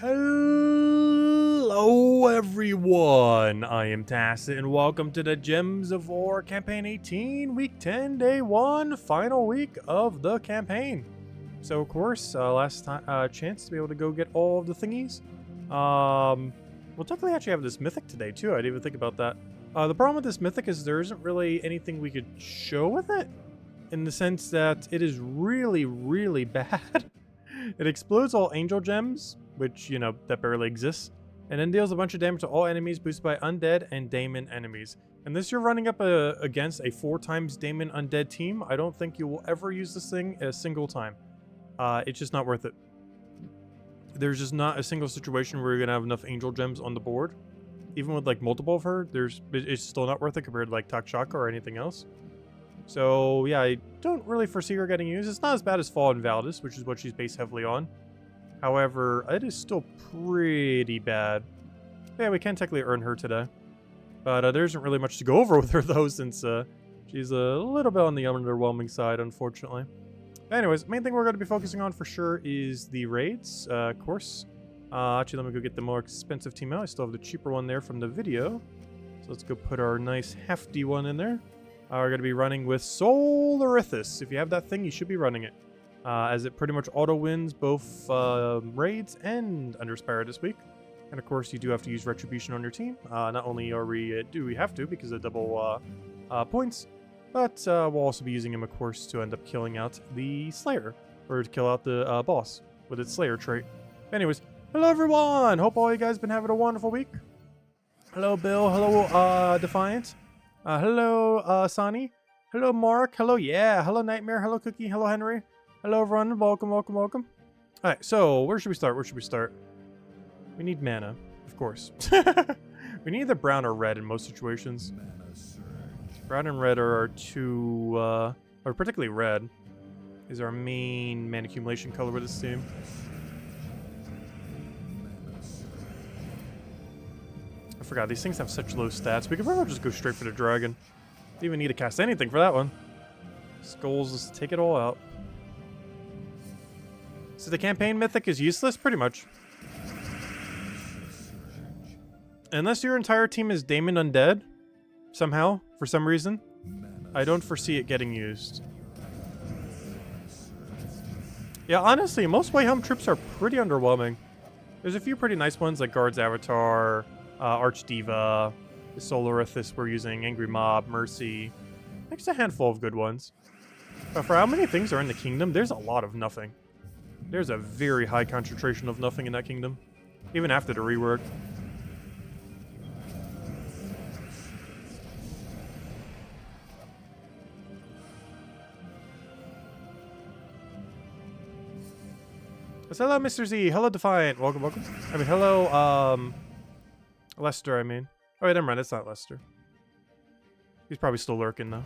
Hello everyone, I am Tacit and welcome to the Gems of War Campaign 18, Week 10, Day 1, final week of the campaign. So of course, last time, chance to be able to go get all of the thingies. We'll technically actually have this mythic today too, I didn't even think about that. The problem with this mythic is there isn't really anything we could show with it, in the sense that it is really, really bad. It explodes all angel gems, which, you know, that barely exists, and then deals a bunch of damage to all enemies boosted by undead and daemon enemies. Unless you're running up against a 4x daemon undead team, I don't think you will ever use this thing a single time. It's just not worth it. There's just not a single situation where you're gonna have enough angel gems on the board. Even with like multiple of her, it's still not worth it compared to like Takshaka or anything else. So yeah, I don't really foresee her getting used. It's not as bad as Fallen Valdis, which is what she's based heavily on. However, it is still pretty bad. Yeah, we can technically earn her today. But there isn't really much to go over with her though, since she's a little bit on the underwhelming side, unfortunately. Anyways, main thing we're going to be focusing on for sure is the raids, of course. Actually, let me go get the more expensive team out. I still have the cheaper one there from the video. So let's go put our nice hefty one in there. We're going to be running with Solarithus. If you have that thing, you should be running it. As it pretty much auto-wins both raids and Underspire this week. And of course, you do have to use Retribution on your team. Not only do we have to because of double points, but we'll also be using him, of course, to end up killing out the Slayer. Or to kill out the boss with its Slayer trait. Anyways, hello everyone! Hope all you guys been having a wonderful week. Hello Bill, hello Defiant. Hello Sonny. Hello Mark, hello hello Nightmare, hello Cookie, hello Henry. Hello everyone, welcome, welcome, welcome. Alright, so where should we start? We need mana, of course. We need either brown or red in most situations. Brown and red are our two, or particularly red, is our main mana accumulation color with this team. I forgot, these things have such low stats. We could probably just go straight for the dragon. Don't even need to cast anything for that one. Skulls, just take it all out. So the campaign mythic is useless? Pretty much. Unless your entire team is Daemon Undead, somehow, for some reason, I don't foresee it getting used. Yeah, honestly, most Whitehelm troops are pretty underwhelming. There's a few pretty nice ones like Guard's Avatar, Archdiva, the Solarithus we're using, Angry Mob, Mercy. There's a handful of good ones. But for how many things are in the kingdom, there's a lot of nothing. There's a very high concentration of nothing in that kingdom, even after the rework. So hello, Mr. Z. Hello, Defiant. Welcome, welcome. I mean, hello, Lester, I mean. Oh, wait, never mind. It's not Lester. He's probably still lurking, though.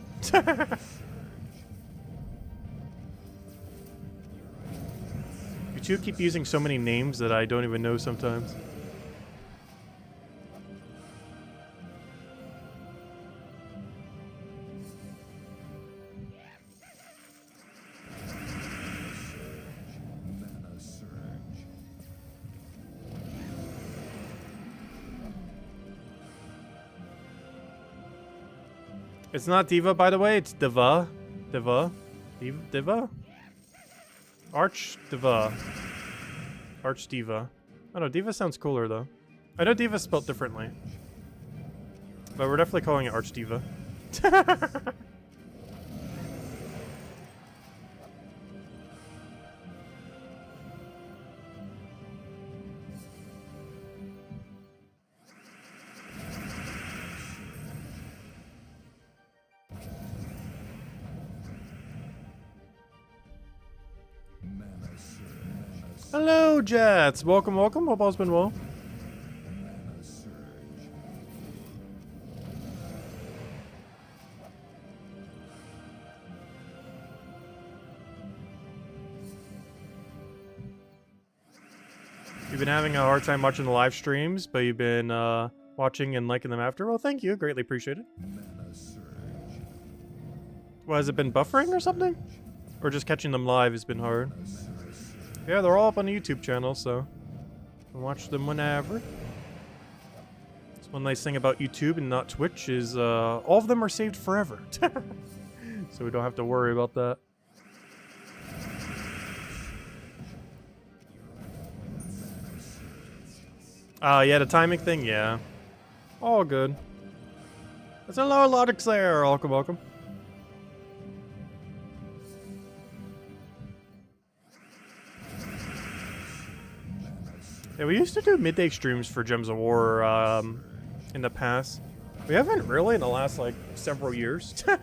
You two keep using so many names that I don't even know sometimes. It's not Diva, by the way. It's Diva. Diva. Diva? Archdiva. Archdiva. I don't know, Diva sounds cooler, though. I know Diva's spelled differently. But we're definitely calling it Archdiva. Hello, Jets! Welcome, welcome. Hope all's been well. You've been having a hard time watching the live streams, but you've been watching and liking them after. Well, thank you. Greatly appreciated. Well, has it been buffering or something? Or just catching them live has been hard? Yeah, they're all up on the YouTube channel, so... Watch them whenever. That's one nice thing about YouTube and not Twitch is all of them are saved forever. So we don't have to worry about that. Yeah, the timing thing, yeah. All good. That's a lower logic there. Welcome, welcome. Yeah, we used to do midday streams for Gems of War in the past. We haven't really in the last, like, several years. I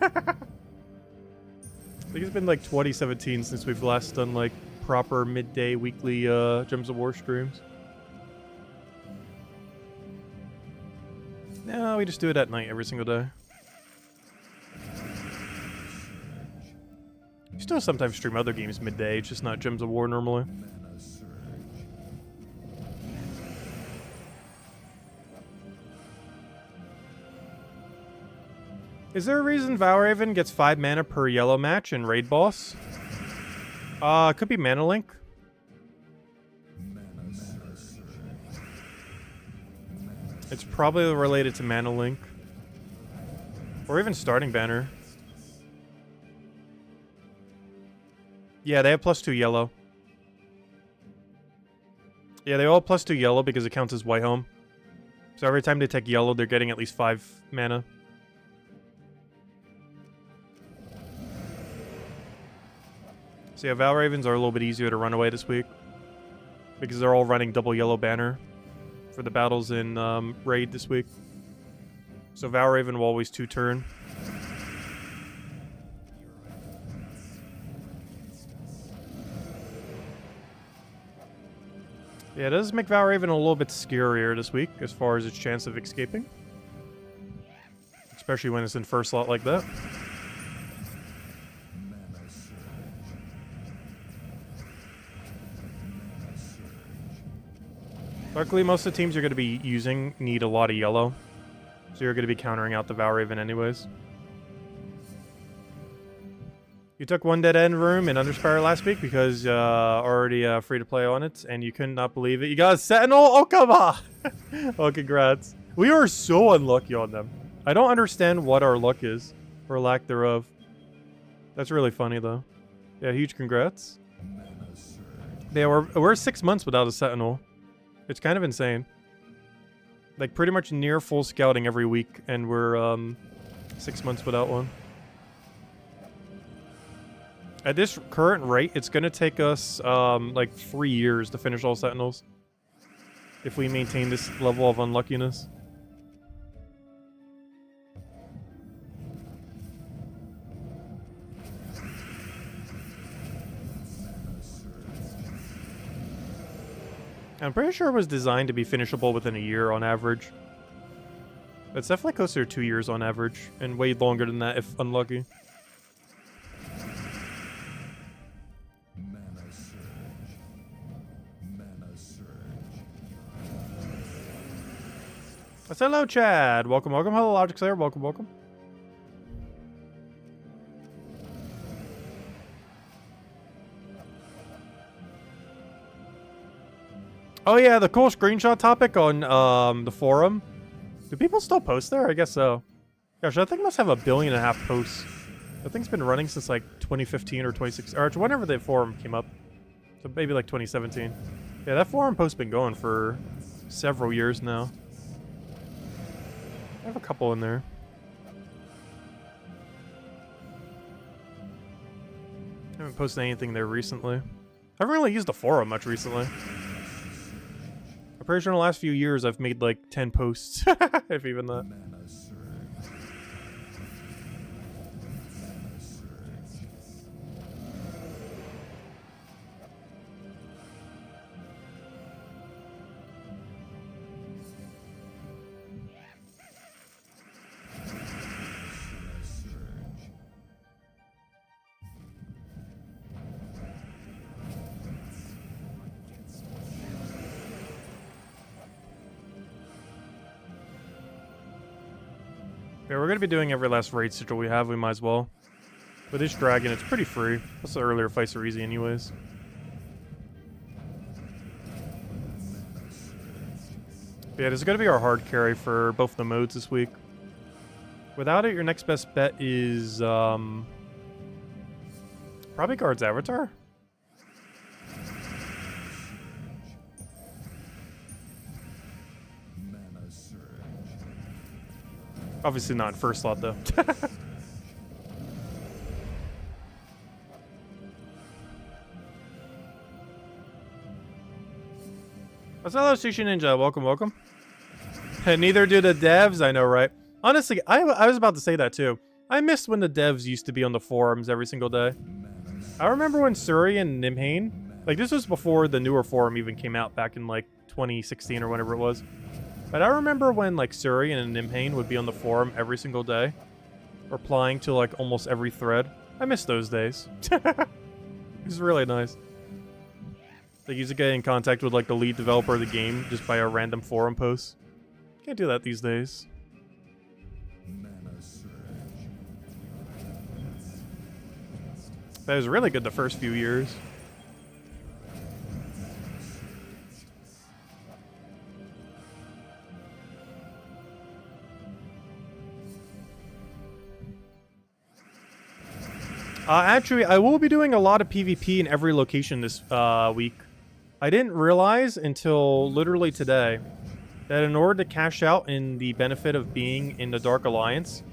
think it's been, like, 2017 since we've last done, like, proper midday weekly Gems of War streams. No, we just do it at night every single day. We still sometimes stream other games midday, it's just not Gems of War normally. Is there a reason Valraven gets 5 mana per yellow match in Raid Boss? It could be Mana Link. It's probably related to Mana Link. Or even Starting Banner. Yeah, they have +2 yellow. Yeah, they all have +2 yellow because it counts as Whitehelm. So every time they take yellow, they're getting at least 5 mana. So yeah, Valravens are a little bit easier to run away this week. Because they're all running double yellow banner for the battles in Raid this week. So Valraven will always 2-turn. Yeah, it does make Valraven a little bit scarier this week as far as its chance of escaping. Especially when it's in first slot like that. Luckily, most of the teams you're going to be using need a lot of yellow. So you're going to be countering out the Valraven anyways. You took one dead end room in Underspire last week because already free to play on it, and you could not believe it. You got a Sentinel? Oh, come on! Oh, congrats. We are so unlucky on them. I don't understand what our luck is, or lack thereof. That's really funny, though. Yeah, huge congrats. Yeah, we're 6 months without a Sentinel. It's kind of insane. Like, pretty much near full scouting every week, and we're 6 months without one. At this current rate, it's going to take us, like, 3 years to finish all Sentinels. If we maintain this level of unluckiness. I'm pretty sure it was designed to be finishable within a year on average. It's definitely closer to 2 years on average, and way longer than that if unlucky. Let's hello, Chad. Welcome, welcome. Hello, Logic Slayer. Welcome, welcome. Oh yeah, the cool screenshot topic on the forum. Do people still post there? I guess so. Gosh, that thing must have 1.5 billion posts. That thing's been running since like 2015 or 2016, or whenever the forum came up. So maybe like 2017. Yeah, that forum post's been going for several years now. I have a couple in there. I haven't posted anything there recently. I haven't really used the forum much recently. I'm pretty sure in the last few years I've made like 10 posts, if even that. Yeah, we're going to be doing every last raid sigil we have, we might as well. With this dragon, it's pretty free. Plus the earlier fights are easy anyways. Yeah, this is going to be our hard carry for both the modes this week. Without it, your next best bet is probably Guard's Avatar. Obviously not in first slot though. What's up, Sushi Ninja? Welcome, welcome. And neither do the devs, I know, right? Honestly, I was about to say that too. I missed when the devs used to be on the forums every single day. I remember when Suri and Nimhane, like this was before the newer forum even came out back in like 2016 or whatever it was. But I remember when like Suri and Nimhane would be on the forum every single day, replying to like almost every thread. I miss those days. It was really nice. Like you used to get in contact with like the lead developer of the game just by a random forum post. Can't do that these days. That was really good the first few years. Actually, I will be doing a lot of PvP in every location this week. I didn't realize until literally today that in order to cash out in the benefit of being in the Dark Alliance,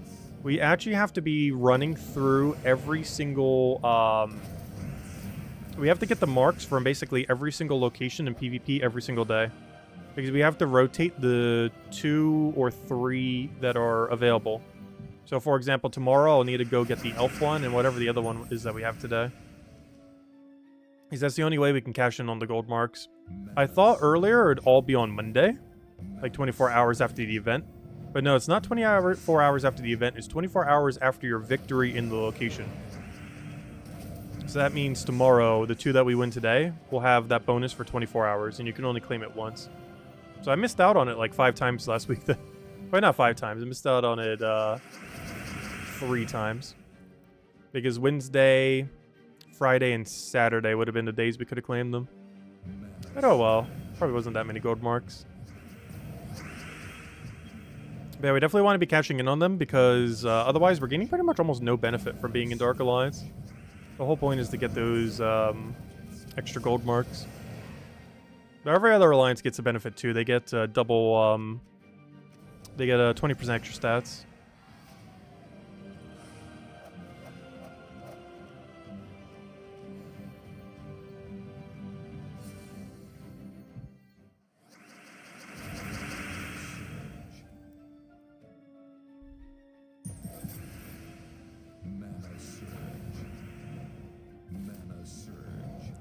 we actually have to be running through every single, we have to get the marks from basically every single location in PvP every single day. Because we have to rotate the 2 or 3 that are available. So for example, tomorrow I'll need to go get the elf one and whatever the other one is that we have today. Because that's the only way we can cash in on the gold marks. I thought earlier it'd all be on Monday, like 24 hours after the event. But no, it's not 24 hours after the event, it's 24 hours after your victory in the location. So that means tomorrow, the 2 that we win today, will have that bonus for 24 hours, and you can only claim it once. So I missed out on it like 5 times last week. Well, not 5 times, I missed out on it 3 times. Because Wednesday, Friday, and Saturday would have been the days we could have claimed them. But oh well, probably wasn't that many gold marks. But yeah, we definitely want to be cashing in on them because otherwise we're gaining pretty much almost no benefit from being in Dark Alliance. The whole point is to get those extra gold marks. But every other alliance gets a benefit too. They get double, they get 20% extra stats.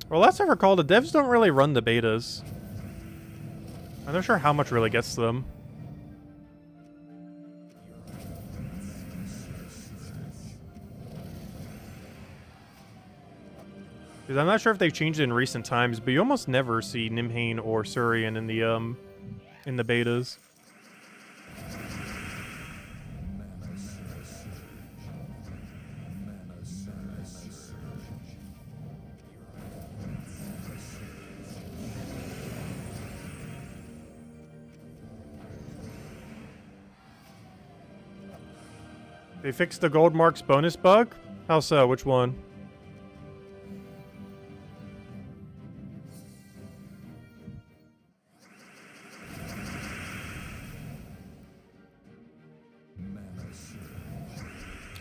Well, last I recall, the devs don't really run the betas. I'm not sure how much really gets to them. Because I'm not sure if they've changed it in recent times, but you almost never see Nimhane or Surian in the betas. They fixed the gold marks bonus bug? How so? Which one?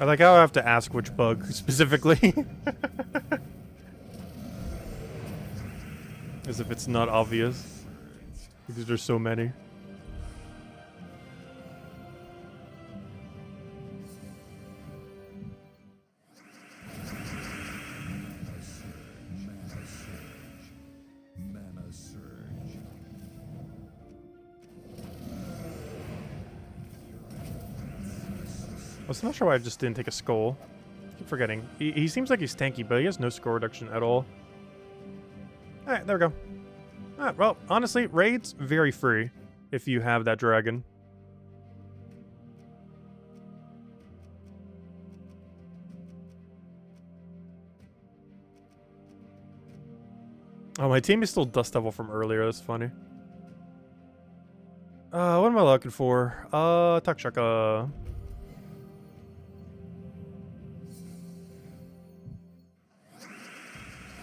I like how I have to ask which bug specifically. As if it's not obvious. Because there's so many. I'm not sure why I just didn't take a skull. I keep forgetting. He seems like he's tanky, but he has no score reduction at all. Alright, there we go. Alright, well, honestly, raids, very free if you have that dragon. Oh, my team is still Dust Devil from earlier. That's funny. What am I looking for? Takshaka.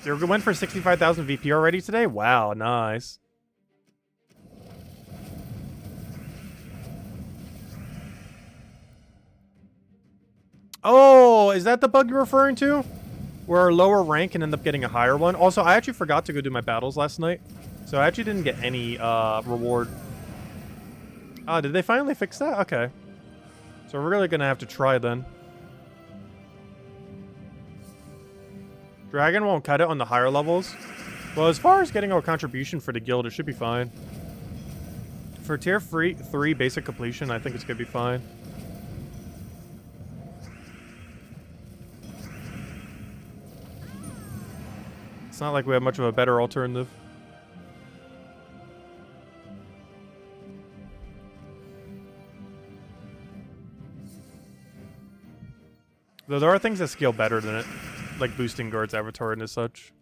You went for 65,000 VP already today? Wow, nice. Oh, is that the bug you're referring to? Where a lower rank can end up getting a higher one? Also, I actually forgot to go do my battles last night. So I actually didn't get any reward. Did they finally fix that? Okay. So we're really gonna have to try then. Dragon won't cut it on the higher levels. Well, as far as getting our contribution for the guild, it should be fine. For tier 3 basic completion, I think it's gonna be fine. It's not like we have much of a better alternative. Though there are things that scale better than it, like boosting guards avatar and as such.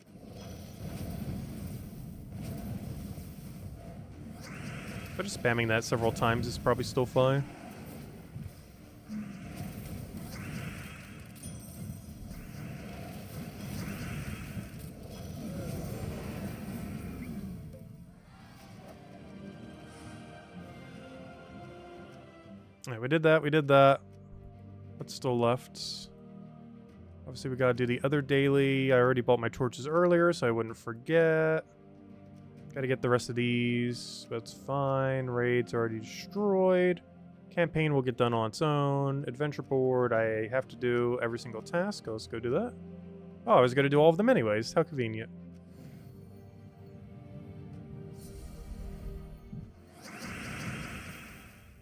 But just spamming that several times is probably still fine. Alright, we did that, we did that. What's still left? Obviously, we gotta do the other daily. I already bought my torches earlier, so I wouldn't forget. Gotta get the rest of these. That's fine. Raid's already destroyed. Campaign will get done on its own. Adventure board, I have to do every single task. Let's go do that. Oh, I was gonna do all of them anyways. How convenient.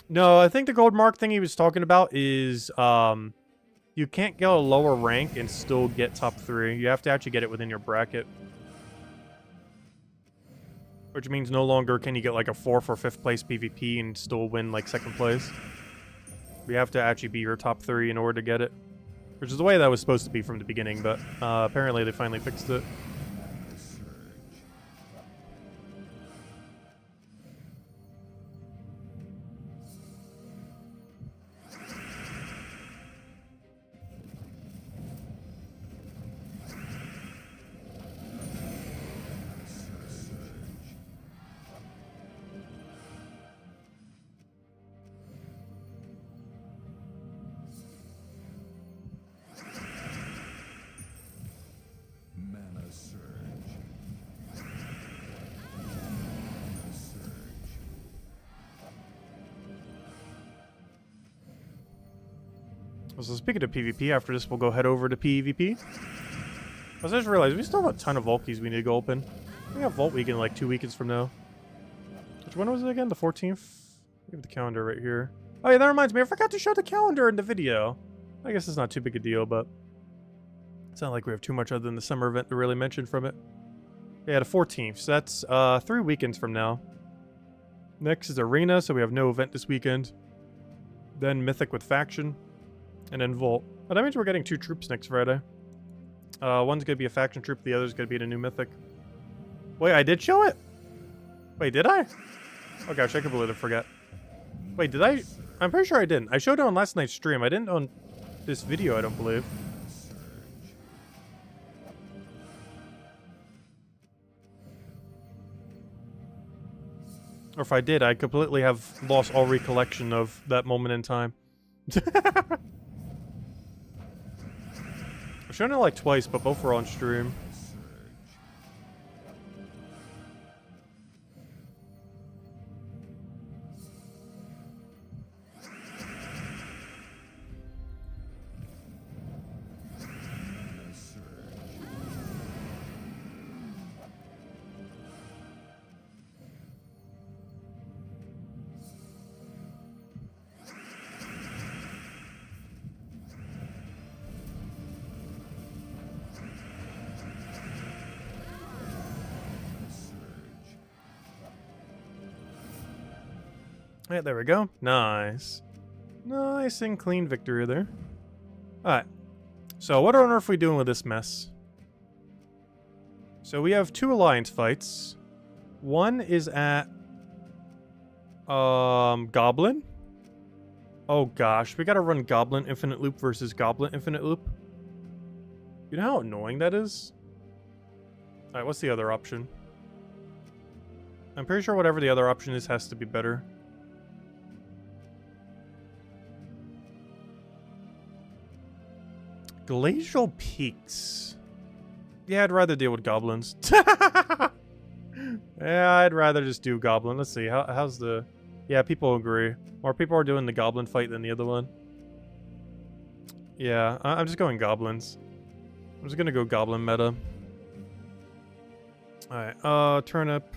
No, I think the gold mark thing he was talking about is you can't get a lower rank and still get top 3. You have to actually get it within your bracket. Which means no longer can you get like a 4th or 5th place PvP and still win like 2nd place. You have to actually be your top 3 in order to get it. Which is the way that was supposed to be from the beginning, but apparently they finally fixed it. So speaking of PvP, after this we'll go head over to PvP. I just realized we still have a ton of Vault keys we need to go open. We have Vault Week in like 2 weekends from now. Which one was it again? The 14th? We have the calendar right here. Oh yeah, that reminds me, I forgot to show the calendar in the video. I guess it's not too big a deal, but it's not like we have too much other than the summer event to really mention from it. Yeah, the 14th, so that's 3 weekends from now. Next is Arena, so we have no event this weekend. Then Mythic with Faction. And then Vault. Oh, that means we're getting 2 troops next Friday. One's gonna be a faction troop, the other's gonna be in a new mythic. Wait, I did show it? Wait, did I? Oh gosh, I completely forget. Wait, did I? I'm pretty sure I didn't. I showed it on last night's stream. I didn't on this video, I don't believe. Or if I did, I completely have lost all recollection of that moment in time. I've shown it like twice, but both were on stream. Yeah, there we go. Nice. Nice and clean victory there. Alright. So what on earth are we doing with this mess? So we have 2 alliance fights. One is at Goblin? Oh gosh, we gotta run Goblin Infinite Loop versus Goblin Infinite Loop. You know how annoying that is? Alright, what's the other option? I'm pretty sure whatever the other option is has to be better. Glacial Peaks. Yeah, I'd rather deal with goblins. Yeah, I'd rather just do goblin. Let's see, how's the... Yeah, people agree. More people are doing the goblin fight than the other one. Yeah, I'm just going goblins. I'm just gonna go goblin meta. Alright, turnip.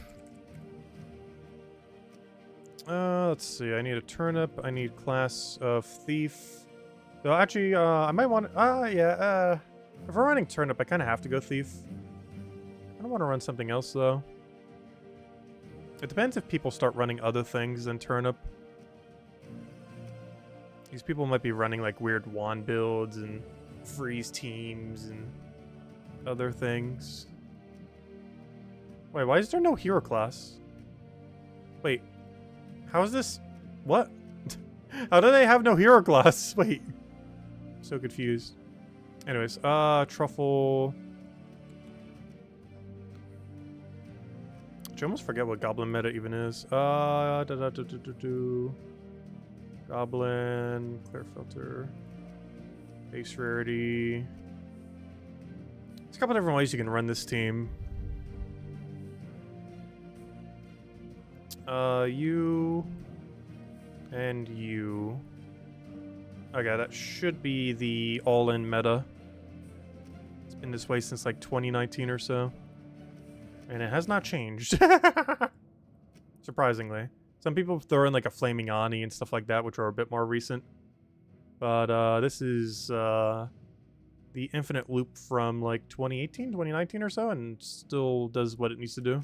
Let's see, I need a turnip. I need class of thief. So actually, I might want... yeah, if we're running turnip, I kind of have to go thief. I don't want to run something else, though. It depends if people start running other things than turnip. These people might be running, like, weird wand builds and freeze teams and other things. Wait, why is there no hero class? Wait, how is this... What? How do they have no hero class? Wait. So confused. Anyways, truffle. I almost forget what goblin meta even is. Goblin, clear filter, base rarity. There's a couple different ways you can run this team. You and you. Okay, that should be the all-in meta. It's been this way since like 2019 or so. And it has not changed. Surprisingly. Some people throw in like a Flaming Ani and stuff like that, which are a bit more recent. But this is the Infinite Loop from like 2018, 2019 or so, and still does what it needs to do.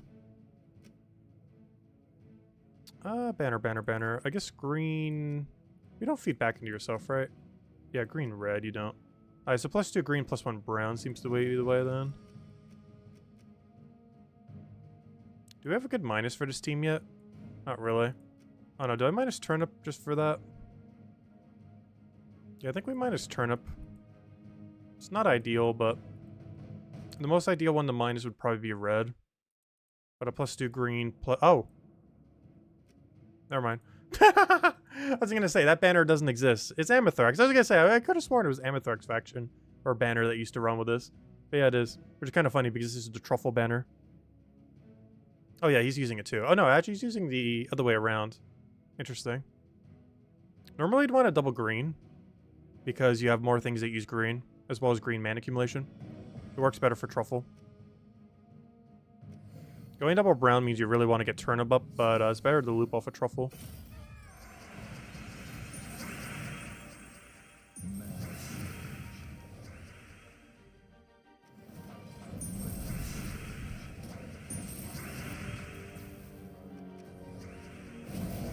Banner. I guess green... You don't feed back into yourself, right? Yeah, green, red, you don't. Alright, so +2 green, +1 brown seems to be the way then. Do we have a good minus for this team yet? Not really. Oh no, do I minus turnip just for that? Yeah, I think we minus turnip. It's not ideal, but... The most ideal one to minus would probably be red. But a +2 green, oh! Never mind. I was gonna say, that banner doesn't exist. It's Amethyrax. I was gonna say, I could have sworn it was Amethyrax faction. Or banner that used to run with this. But yeah, it is. Which is kind of funny because this is the truffle banner. Oh yeah, he's using it too. Oh no, actually he's using the other way around. Interesting. Normally you'd want a double green. Because you have more things that use green. As well as green mana accumulation. It works better for truffle. Going double brown means you really want to get turnip up, but it's better to loop off a truffle.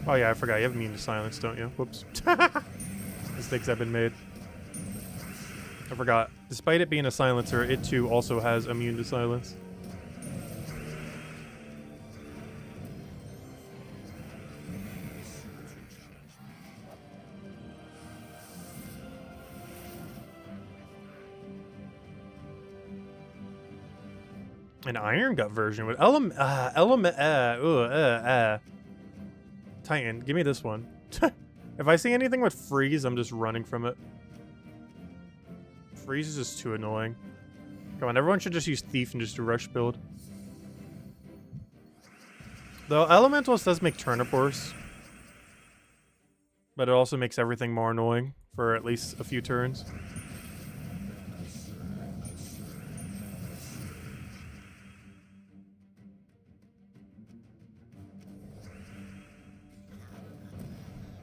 Oh yeah, I forgot. You have immune to silence, don't you? Whoops. Mistakes have been made. I forgot. Despite it being a silencer, it too also has immune to silence. An Iron Gut version with Titan, give me this one. If I see anything with freeze, I'm just running from it. Freeze is just too annoying. Come on, everyone should just use Thief and just do rush build. Though Elementals does make turnip worse. But it also makes everything more annoying for at least a few turns.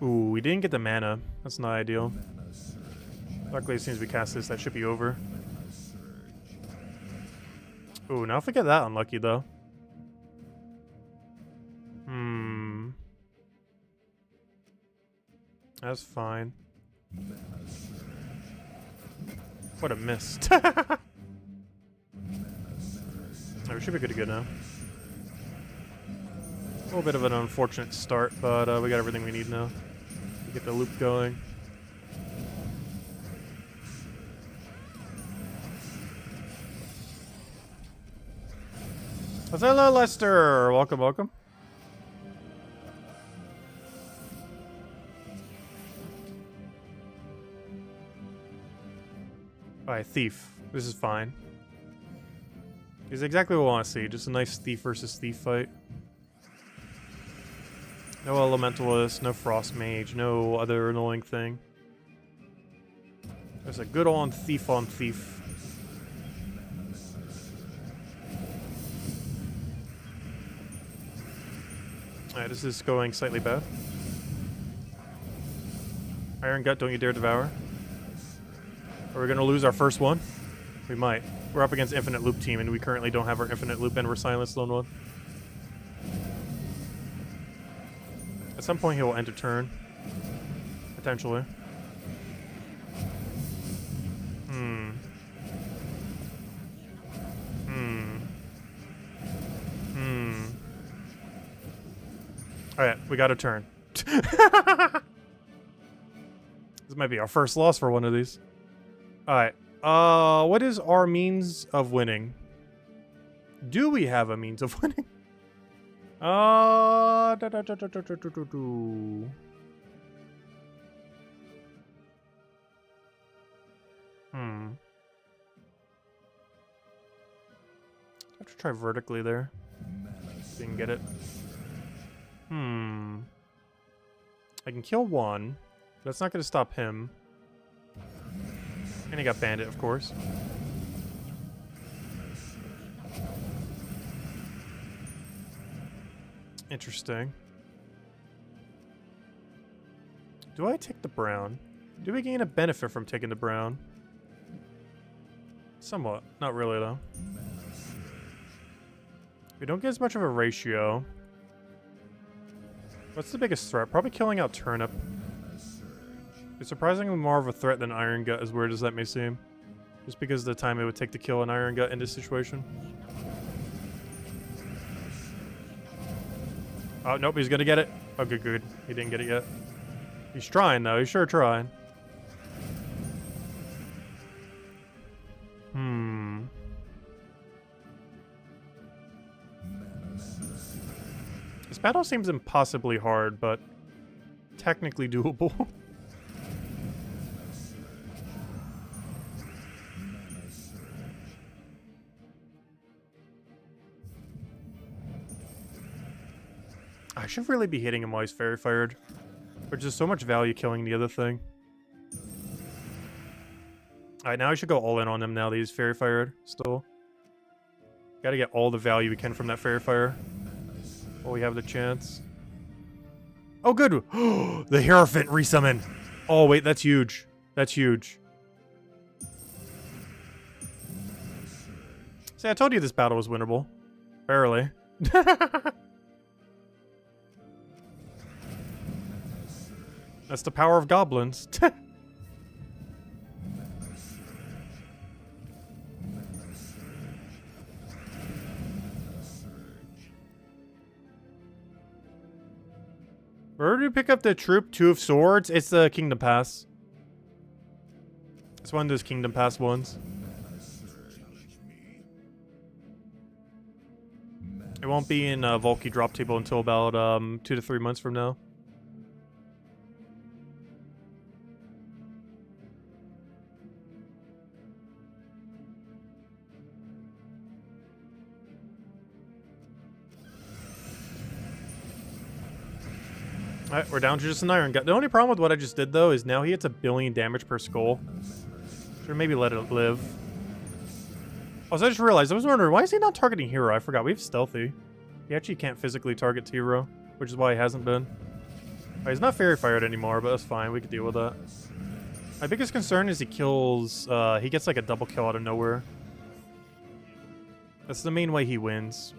Ooh, we didn't get the mana. That's not ideal. Luckily, as soon as we cast this, that should be over. Ooh, now if we get that unlucky, though. That's fine. What a miss. Oh, we should be good to go now. little bit of an unfortunate start, but we got everything we need now to get the loop going. Hello, Lester. Welcome, welcome. Alright, Thief. This is fine. This is exactly what I want to see. Just a nice Thief versus Thief fight. No Elementalist, no Frost Mage, no other annoying thing. There's a good on Thief on Thief. Alright, this is going slightly bad. Iron Gut, don't you dare devour. Are we gonna lose our first one? We might. We're up against Infinite Loop team, and we currently don't have our Infinite Loop, and we're silenced on one. At some point, he will end a turn. Potentially. Alright, we got a turn. This might be our first loss for one of these. Alright. What is our means of winning? Do we have a means of winning? I have to try vertically there. Didn't get it. I can kill one. That's not going to stop him. And he got Bandit, of course. Interesting. Do I take the brown? Do we gain a benefit from taking the brown? Somewhat. Not really, though. We don't get as much of a ratio. What's the biggest threat? Probably killing out Turnip. It's surprisingly more of a threat than Iron Gut, as weird as that may seem. Just because of the time it would take to kill an Iron Gut in this situation. Oh, nope, he's gonna get it. Oh, good, good. He didn't get it yet. He's trying, though. He's sure trying. This battle seems impossibly hard, but technically doable. I should really be hitting him while he's Fairy Fired. Which is so much value killing the other thing. Alright, now I should go all in on him now that he's Fairy Fired still. Gotta get all the value we can from that Fairy Fire. While we have the chance. Oh, good! The Hierophant resummon! Oh, wait, that's huge. That's huge. See, I told you this battle was winnable. Barely. That's the power of goblins. Where do you pick up the troop? 2 of Swords? It's the Kingdom Pass. It's one of those Kingdom Pass ones. It won't be in Volky drop table until about 2 to 3 months from now. Alright, we're down to just an Iron Gut. The only problem with what I just did, though, is now he hits 1 billion damage per skull. Should maybe let it live. Oh, so I just realized, I was wondering, why is he not targeting Hero? I forgot, we have Stealthy. He actually can't physically target Hero, which is why he hasn't been. Right, he's not Fairy Fired anymore, but that's fine, we can deal with that. My biggest concern is he kills, he gets like a double kill out of nowhere. That's the main way he wins.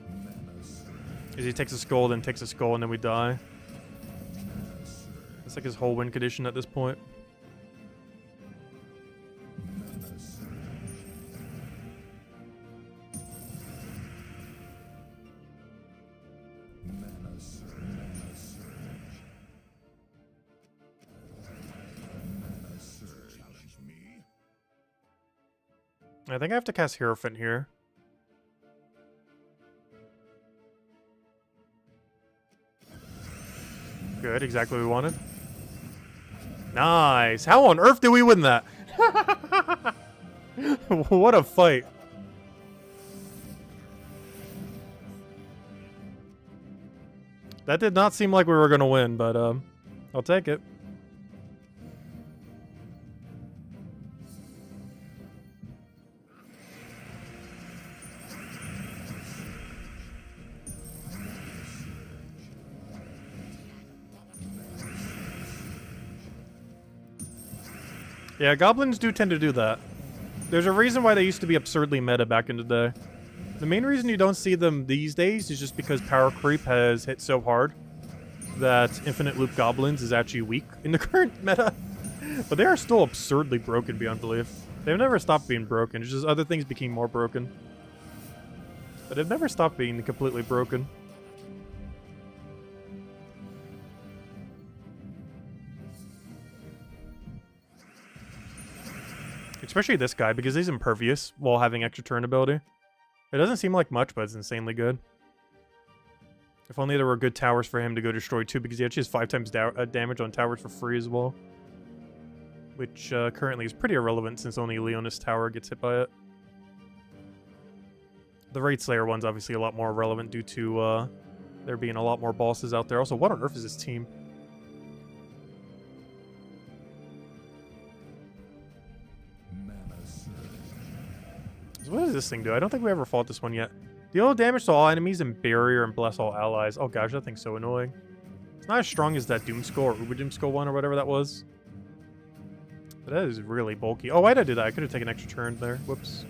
Is he takes a skull, then takes a skull, and then we die. It's like his whole win condition at this point. I think I have to cast Hierophant here. Good, exactly what we wanted. Nice. How on earth did we win that? What a fight. That did not seem like we were going to win, but I'll take it. Yeah, goblins do tend to do that. There's a reason why they used to be absurdly meta back in the day. The main reason you don't see them these days is just because power creep has hit so hard that infinite loop goblins is actually weak in the current meta. But they are still absurdly broken beyond belief. They've never stopped being broken, it's just other things became more broken. But they've never stopped being completely broken. Especially this guy, because he's impervious while having extra turn ability. It doesn't seem like much, but it's insanely good. If only there were good towers for him to go destroy too, because he actually has 5 times damage on towers for free as well. Which currently is pretty irrelevant since only Leonis Tower gets hit by it. The Raid Slayer one's obviously a lot more relevant due to there being a lot more bosses out there. Also, what on earth is this team? So what does this thing do? I don't think we ever fought this one yet. Deal damage to all enemies and barrier and bless all allies. Oh gosh, that thing's so annoying. It's not as strong as that Doomskull or Uber Doomskull one or whatever that was. But that is really bulky. Oh, why did I do that? I could have taken an extra turn there. Whoops.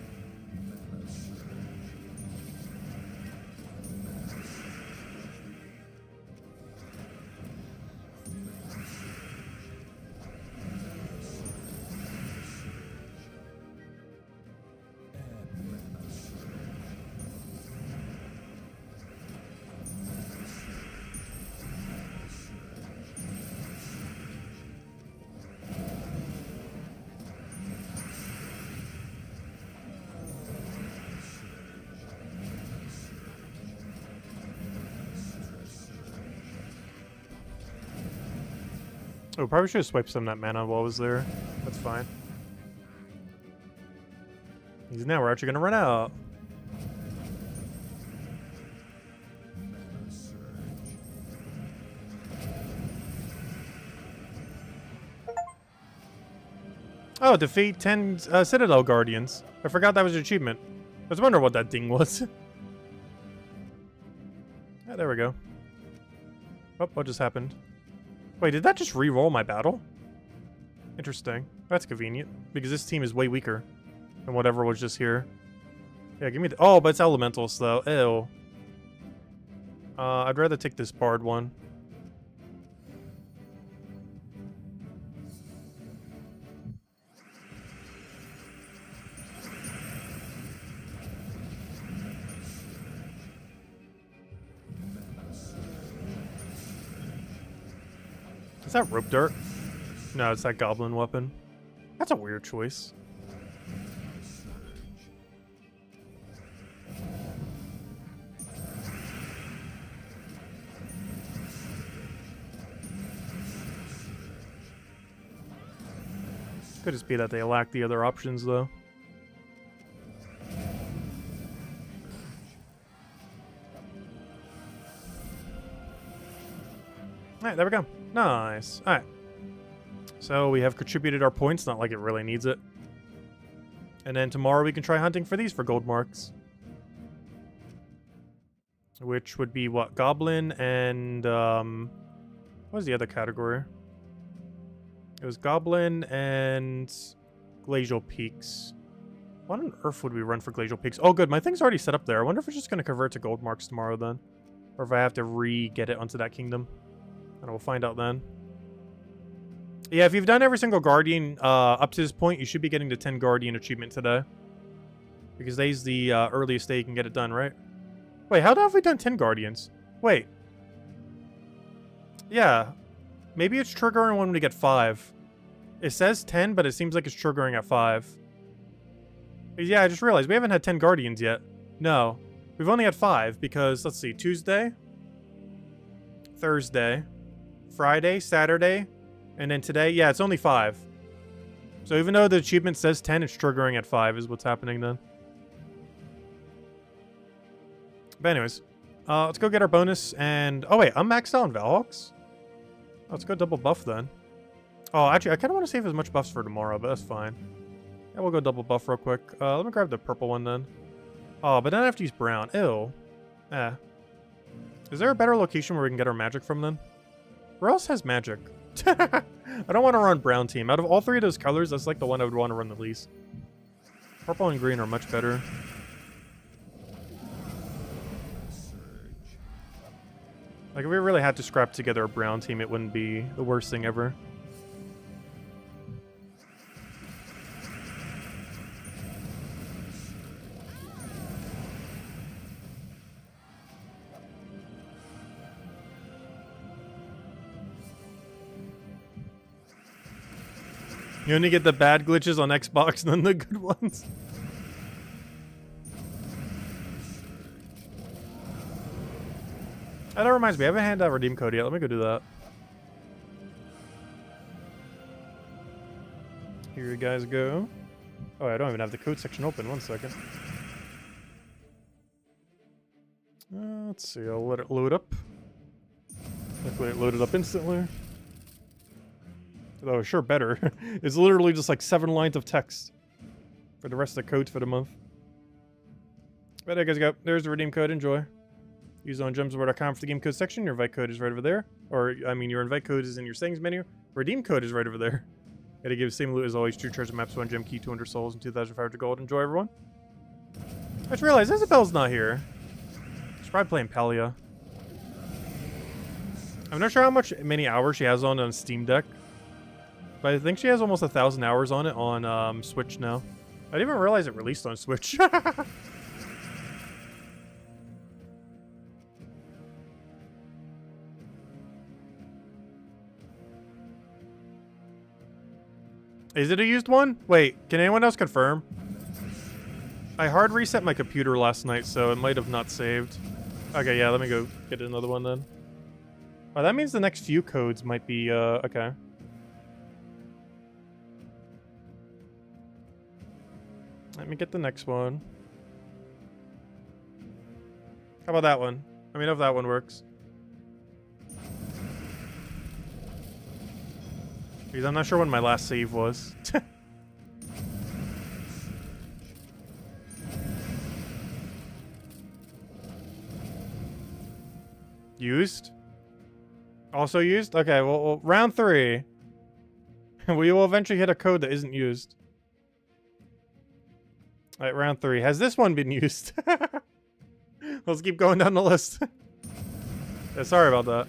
Oh, probably should have swiped some of that mana while I was there. That's fine. Because now we're actually going to run out. Oh, defeat 10 Citadel Guardians. I forgot that was an achievement. I was wondering what that ding was. Yeah, there we go. Oh, what just happened? Wait, did that just re-roll my battle? Interesting. That's convenient, because this team is way weaker than whatever was just here. Yeah, give me the... Oh, but it's elementals, though. Ew. I'd rather take this bard one. Is that rope dart? No, it's that goblin weapon. That's a weird choice. Could just be that they lack the other options, though. Alright, there we go. Nice. Alright. So we have contributed our points, not like it really needs it. And then tomorrow we can try hunting for these for gold marks. Which would be what? Goblin and what was the other category? It was Goblin and Glacial Peaks. What on earth would we run for Glacial Peaks? Oh good, my thing's already set up there. I wonder if it's just gonna convert to gold marks tomorrow then. Or if I have to re-get it onto that kingdom. And we'll find out then. Yeah, if you've done every single Guardian up to this point, you should be getting the 10 Guardian achievement today. Because today's the earliest day you can get it done, right? Wait, how have we done 10 Guardians? Wait. Yeah. Maybe it's triggering when we get 5. It says 10, but it seems like it's triggering at 5. Yeah, I just realized we haven't had 10 Guardians yet. No. We've only had 5 because, let's see, Tuesday, Thursday, Friday, Saturday, and then today. Yeah, it's only 5. So even though the achievement says 10, it's triggering at 5 is what's happening then. But anyways, let's go get our bonus and... Oh wait, I'm maxed out on Valhawks? Oh, let's go double buff then. Oh, actually, I kind of want to save as much buffs for tomorrow, but that's fine. Yeah, we'll go double buff real quick. Let me grab the purple one then. Oh, but then I have to use brown. Ew. Eh. Is there a better location where we can get our magic from then? Where else has magic? I don't want to run brown team. Out of all 3 of those colors, that's like the one I would want to run the least. Purple and green are much better. Like, if we really had to scrap together a brown team, it wouldn't be the worst thing ever. You only get the bad glitches on Xbox, none the good ones. Oh, that reminds me, I haven't handed out redeem code yet. Let me go do that. Here you guys go. Oh, I don't even have the code section open. 1 second. Let's see, I'll let it load up. Hopefully it loaded up instantly. Oh, sure, better. It's literally just like 7 lines of text for the rest of the codes for the month. But there you guys go. There's the redeem code. Enjoy. Use on gemsware.com for the game code section. Your invite code is right over there. Or, I mean, your invite code is in your settings menu. Redeem code is right over there. Gotta give same loot as always. 2 treasure maps, 1 gem key, 200 souls, and 2,500 gold. Enjoy, everyone. I just realized Isabel's not here. She's probably playing Palia. I'm not sure how many hours she has on Steam Deck. But I think she has almost 1,000 hours on it on Switch now. I didn't even realize it released on Switch. Is it a used one? Wait, can anyone else confirm? I hard reset my computer last night, so it might have not saved. Okay, yeah, let me go get another one then. Oh, that means the next few codes might be, okay. Let me get the next one. How about that one? Let me know if that one works. Because I'm not sure when my last save was. Used? Also used? Okay, well round 3. We will eventually hit a code that isn't used. Alright, round 3. Has this one been used? Let's keep going down the list. Yeah, sorry about that.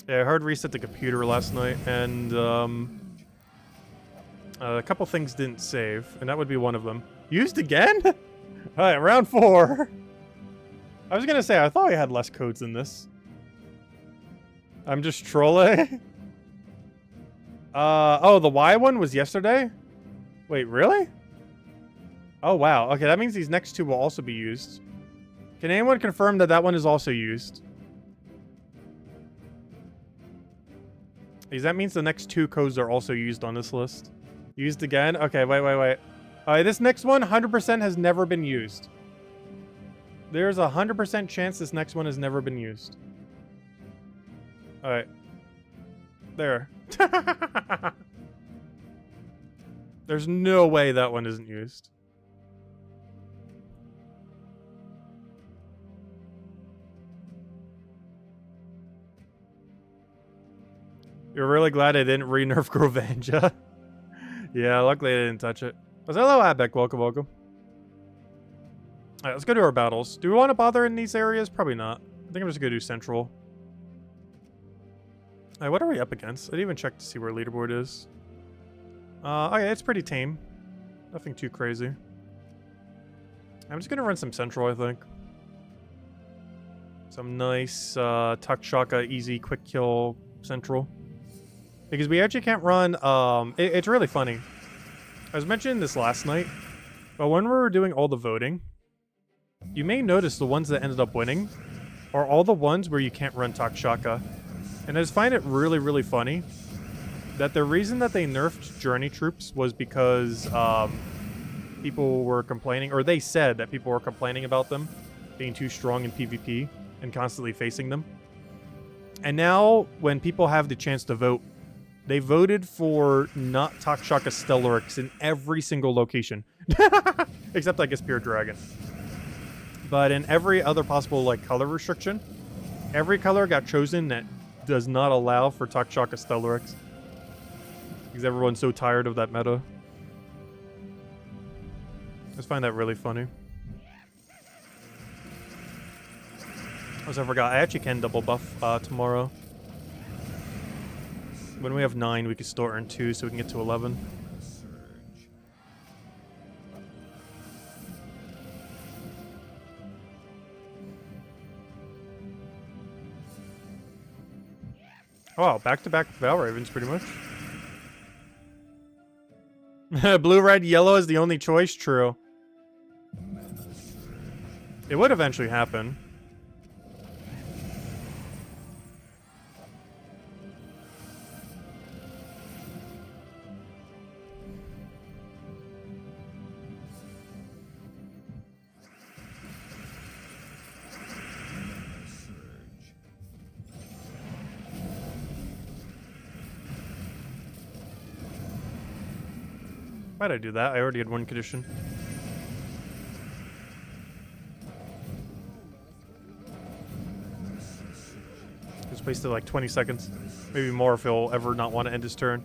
Yeah, I hard reset the computer last night, and a couple things didn't save, and that would be one of them. Used again? Alright, round 4. I was gonna say, I thought I had less codes than this. I'm just trolling. Oh, the Y one was yesterday? Wait, really? Oh, wow. Okay, that means these next 2 will also be used. Can anyone confirm that that one is also used? Because that means the next 2 codes are also used on this list. Used again? Okay, wait. Alright, this next one, 100% has never been used. There's a 100% chance this next one has never been used. Alright. There. There's no way that one isn't used. You're really glad I didn't re-nerf Grovanja. Yeah, luckily I didn't touch it. Hello, Abek. Welcome, welcome. Alright, let's go to our battles. Do we want to bother in these areas? Probably not. I think I'm just going to do Central. Alright, what are we up against? I didn't even check to see where leaderboard is. Okay, it's pretty tame. Nothing too crazy. I'm just going to run some Central, I think. Some nice, Tuck Shaka, easy, quick kill Central. Because we actually can't run, it's really funny. I was mentioning this last night, but when we were doing all the voting, you may notice the ones that ended up winning are all the ones where you can't run Takshaka. And I just find it really, really funny that the reason that they nerfed Journey troops was because people were complaining, or they said that people were complaining about them being too strong in PvP and constantly facing them. And now, when people have the chance to vote, they voted for not Takshaka Stellaryx in every single location. Except, I guess, Pure Dragon. But in every other possible, like, color restriction, every color got chosen that does not allow for Takshaka Stellaryx. Because everyone's so tired of that meta. I just find that really funny. Also, I forgot, I actually can double buff tomorrow. When we have 9, we can still earn 2, so we can get to 11. Oh, wow, back-to-back Val Ravens, pretty much. Blue, red, yellow is the only choice, true. It would eventually happen. Why'd I do that? I already had one condition. Just wasted like 20 seconds. Maybe more if he'll ever not want to end his turn.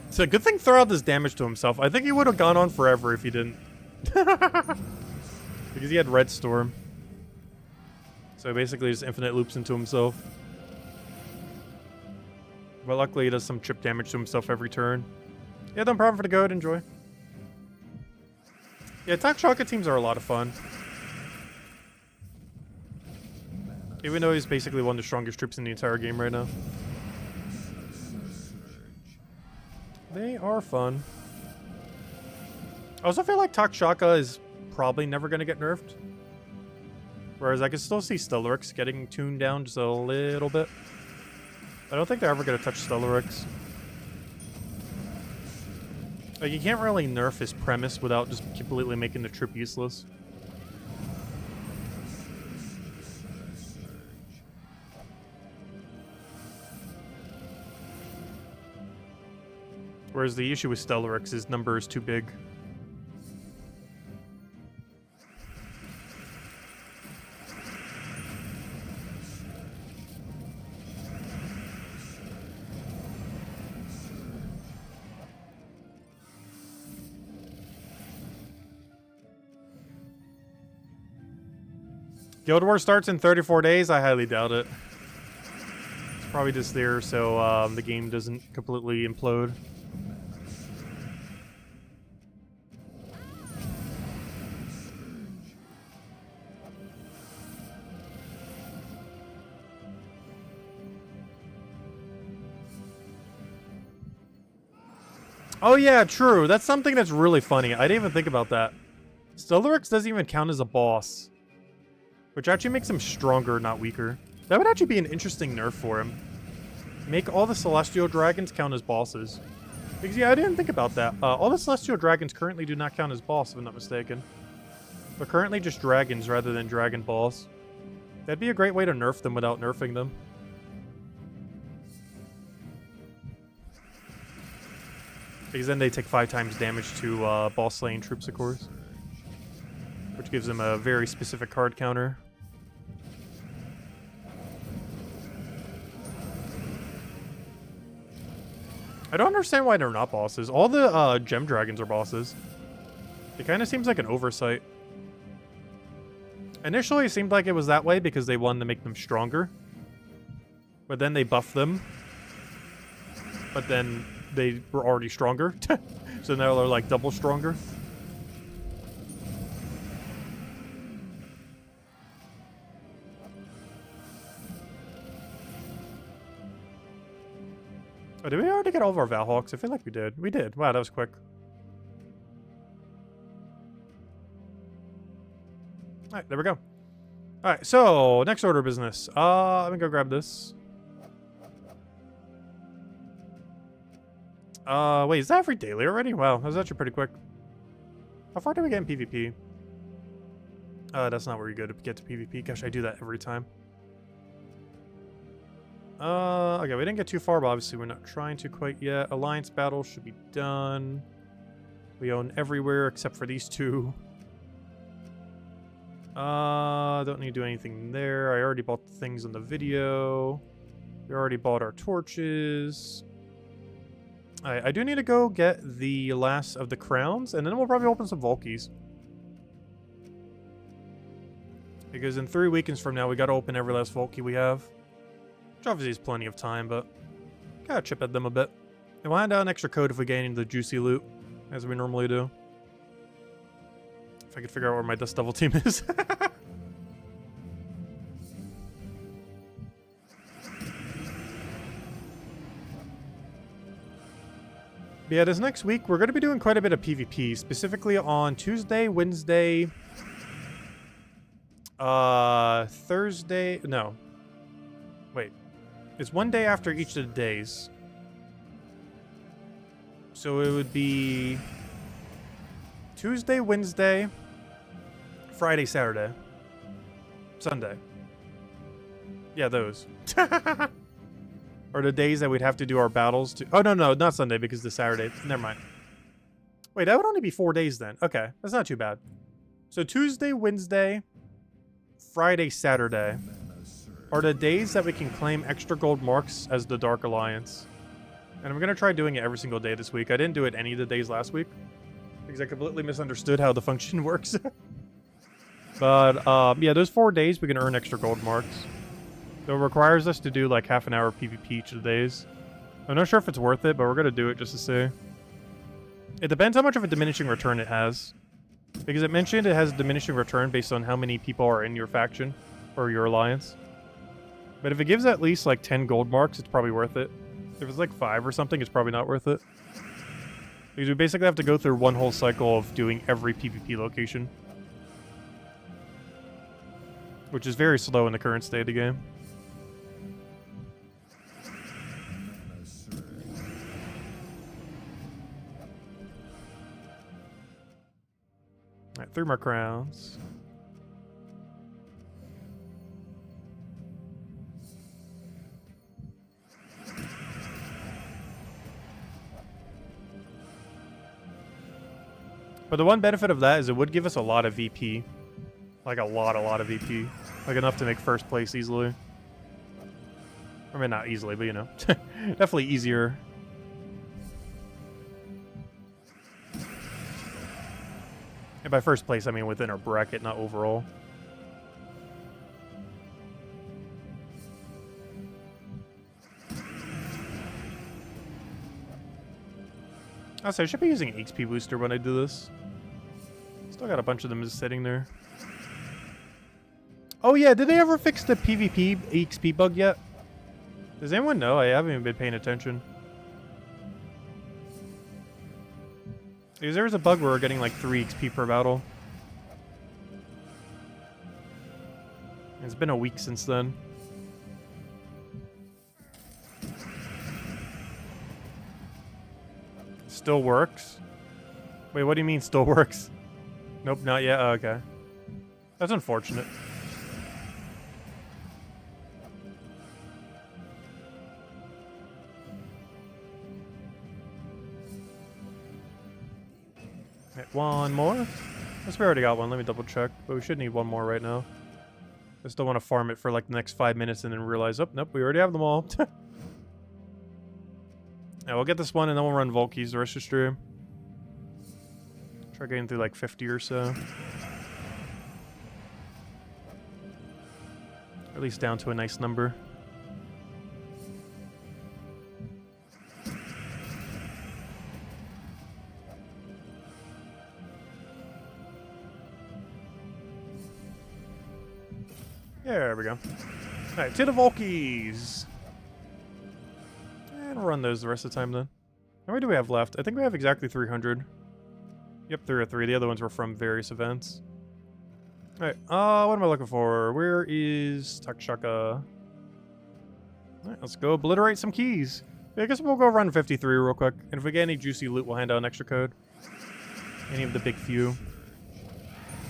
It's a good thing Throw out this damage to himself. I think he would have gone on forever if he didn't. Because he had Red Storm. So basically just infinite loops into himself. But luckily he does some chip damage to himself every turn. Yeah, no problem for the goat. Enjoy. Yeah, Takshaka teams are a lot of fun. Even though he's basically one of the strongest troops in the entire game right now. They are fun. I also feel like Takshaka is probably never going to get nerfed. Whereas I can still see Stellaryx getting tuned down just a little bit. I don't think they're ever going to touch Stellaryx. Like, you can't really nerf his premise without just completely making the troop useless. Whereas the issue with Stellaryx, his number is too big. Guild Wars starts in 34 days? I highly doubt it. It's probably just there so the game doesn't completely implode. Oh yeah, true. That's something that's really funny. I didn't even think about that. Stellaryx doesn't even count as a boss. Which actually makes him stronger, not weaker. That would actually be an interesting nerf for him. Make all the Celestial Dragons count as bosses. Because, yeah, I didn't think about that. All the Celestial Dragons currently do not count as boss, if I'm not mistaken. They're currently just dragons rather than Dragon Balls. That'd be a great way to nerf them without nerfing them. Because then they take 5 times damage to boss slaying troops, of course. Which gives them a very specific card counter. I don't understand why they're not bosses. All the gem dragons are bosses. It kind of seems like an oversight. Initially, it seemed like it was that way because they wanted to make them stronger. But then they buffed them. But then they were already stronger. So now they're like double stronger. Oh, did we already get all of our Valhawks? I feel like we did. We did. Wow, that was quick. Alright, there we go. Alright, so, next order of business. Let me go grab this. Wait, is that every daily already? Wow, that was actually pretty quick. How far do we get in PvP? That's not where you go to get to PvP. Gosh, I do that every time. Okay, we didn't get too far, but obviously we're not trying to quite yet. Alliance battles should be done. We own everywhere except for these two. Don't need to do anything there. I already bought the things in the video. We already bought our torches. I do need to go get the last of the crowns, and then we'll probably open some Volkies. Because in 3 weekends from now, we gotta open every last Volky we have. Which obviously is plenty of time, but gotta chip at them a bit. And we'll hand out an extra code if we gain into the juicy loot, as we normally do. If I could figure out where my Dust Devil team is. But yeah, this next week, we're going to be doing quite a bit of PvP, specifically on Tuesday, Wednesday, Thursday, no. Wait. It's one day after each of the days. So it would be Tuesday, Wednesday, Friday, Saturday, Sunday. Yeah, those. Or the days that we'd have to do our battles to... Oh, no, not Sunday because the Saturday. Never mind. Wait, that would only be 4 days then. Okay, that's not too bad. So Tuesday, Wednesday, Friday, Saturday are the days that we can claim extra gold marks as the Dark Alliance. And I'm going to try doing it every single day this week. I didn't do it any of the days last week because I completely misunderstood how the function works. But, yeah, those 4 days we can earn extra gold marks. So it requires us to do like half an hour PvP each of the days. I'm not sure if it's worth it, but we're going to do it just to see. It depends how much of a diminishing return it has. Because it mentioned it has a diminishing return based on how many people are in your faction or your alliance. But if it gives at least like 10 gold marks, it's probably worth it. If it's like 5 or something, it's probably not worth it. Because we basically have to go through one whole cycle of doing every PvP location. Which is very slow in the current state of the game. Alright, 3 more crowns. But the one benefit of that is it would give us a lot of VP. Like a lot of VP. Like enough to make first place easily. I mean, not easily, but you know. Definitely easier. And by first place, I mean within our bracket, not overall. Also, I should be using an XP booster when I do this. Still got a bunch of them just sitting there. Oh yeah, did they ever fix the PvP XP bug yet? Does anyone know? I haven't even been paying attention. Because there was a bug where we're getting like 3 XP per battle. It's been a week since then. Still works? Wait, what do you mean still works? Nope, not yet. Oh, okay. That's unfortunate. Okay, one more. Guess we already got one. Let me double check. But we should need one more right now. I still want to farm it for like the next 5 minutes and then realize, oh, nope, we already have them all. Yeah, we'll get this one and then we'll run Volkies the rest of the stream. Try getting through like 50 or so. Or at least down to a nice number. There we go. Alright, to the Volkies. And we'll run those the rest of the time then. How many do we have left? I think we have exactly 300. Yep, 303. The other ones were from various events. Alright, what am I looking for? Where is Takshaka? Alright, let's go obliterate some keys. Yeah, I guess we'll go run 53 real quick. And if we get any juicy loot, we'll hand out an extra code. Any of the big few.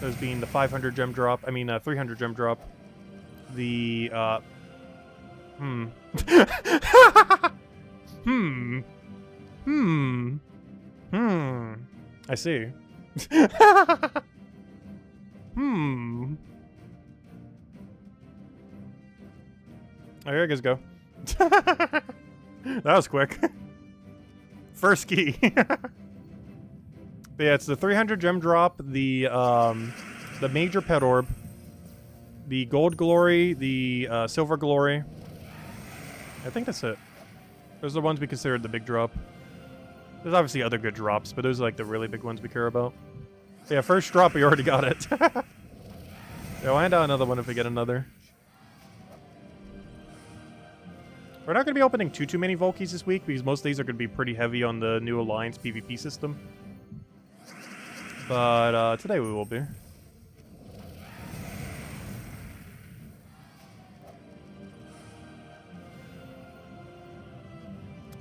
Those being the 500 gem drop. 300 gem drop. The, I see. Oh, here I guess go. That was quick. First key. But yeah, it's the 300 gem drop, the major pet orb, the gold glory, the silver glory. I think that's it. Those are the ones we considered the big drop. There's obviously other good drops, but those are like the really big ones we care about. So yeah, first drop, we already got it. Yeah, we'll hand out another one if we get another. We're not going to be opening too many Volkies this week, because most of these are going to be pretty heavy on the new Alliance PvP system. But today we will be.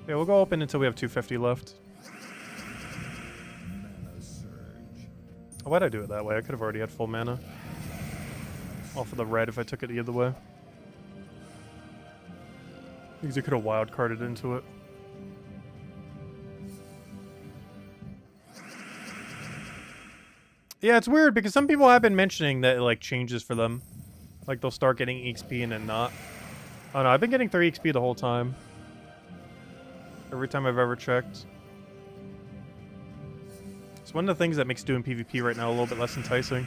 Yeah, we'll go open until we have 250 left. Oh, why'd I do it that way? I could have already had full mana. Off of the red if I took it the other way. Because I could have wild carded into it. Yeah, it's weird because some people have been mentioning that it like changes for them. Like they'll start getting XP and then not. Oh no, I've been getting 3 XP the whole time. Every time I've ever checked. It's one of the things that makes doing PvP right now a little bit less enticing.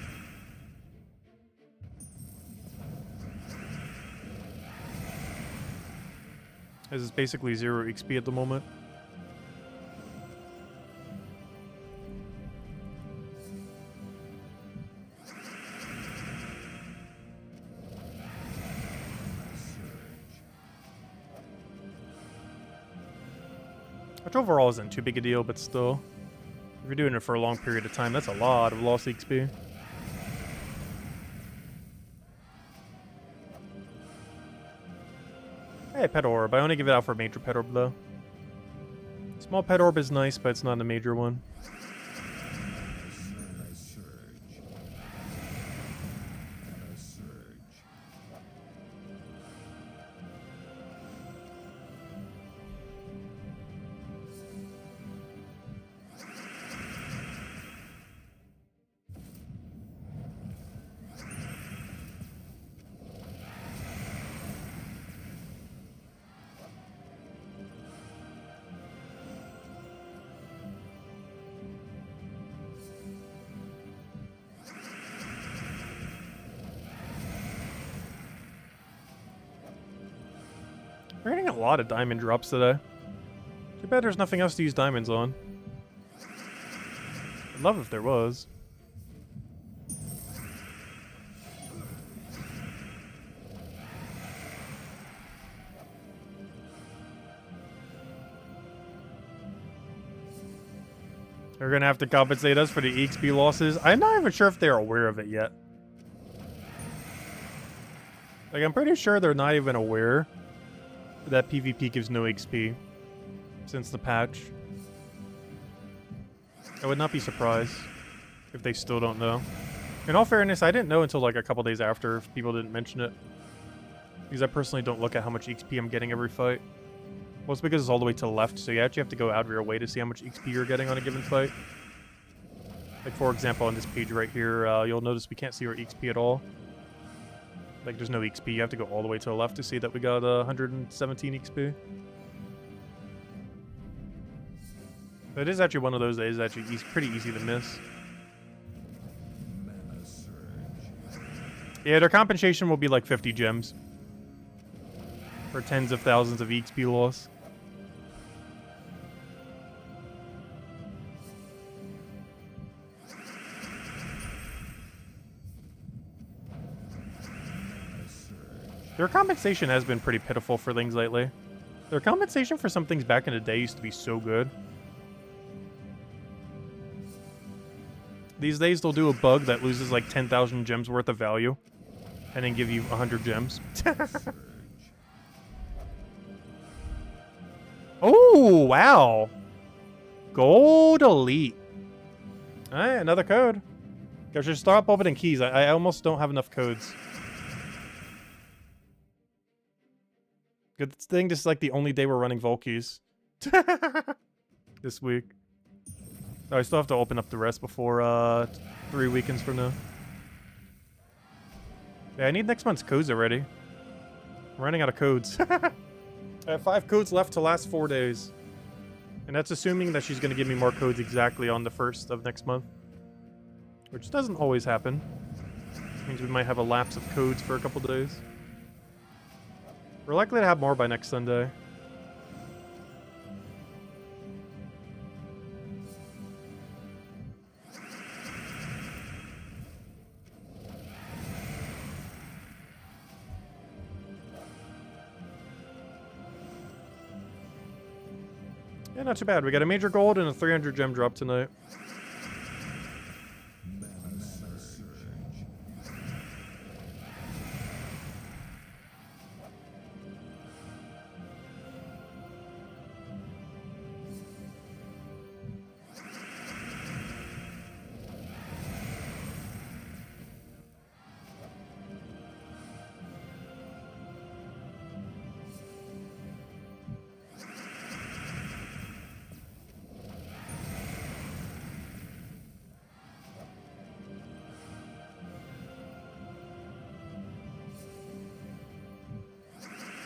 As it's basically 0 XP at the moment. Which overall isn't too big a deal, but still. If you're doing it for a long period of time, that's a lot of lost XP. Hey, pet orb. I only give it out for major pet orb, though. Small pet orb is nice, but it's not a major one. We're getting a lot of diamond drops today. Too bad there's nothing else to use diamonds on. I'd love if there was. They're gonna have to compensate us for the EXP losses. I'm not even sure if they're aware of it yet. Like, I'm pretty sure they're not even aware that PvP gives no XP since the patch. I would not be surprised if they still don't know. In all fairness, I didn't know until like a couple days after if people didn't mention it. Because I personally don't look at how much XP I'm getting every fight. Well, it's because it's all the way to the left, so you actually have to go out of your way to see how much XP you're getting on a given fight. Like, for example, on this page right here, you'll notice we can't see our XP at all. Like, there's no XP. You have to go all the way to the left to see that we got 117 XP. But it is actually one of those days that's actually pretty easy to miss. Yeah, their compensation will be like 50 gems. For tens of thousands of XP loss. Their compensation has been pretty pitiful for things lately. Their compensation for some things back in the day used to be so good. These days, they'll do a bug that loses like 10,000 gems worth of value. And then give you 100 gems. Oh, wow. Gold Elite. Alright, another code. Guys, just stop opening keys. I almost don't have enough codes. Good thing this is like the only day we're running Volkies. This week. Oh, I still have to open up the rest before 3 weekends from now. Yeah, I need next month's codes already. I'm running out of codes. I have 5 codes left to last 4 days. And that's assuming that she's going to give me more codes exactly on the 1st of next month. Which doesn't always happen. Means we might have a lapse of codes for a couple days. We're likely to have more by next Sunday. Yeah, not too bad. We got a major gold and a 300 gem drop tonight.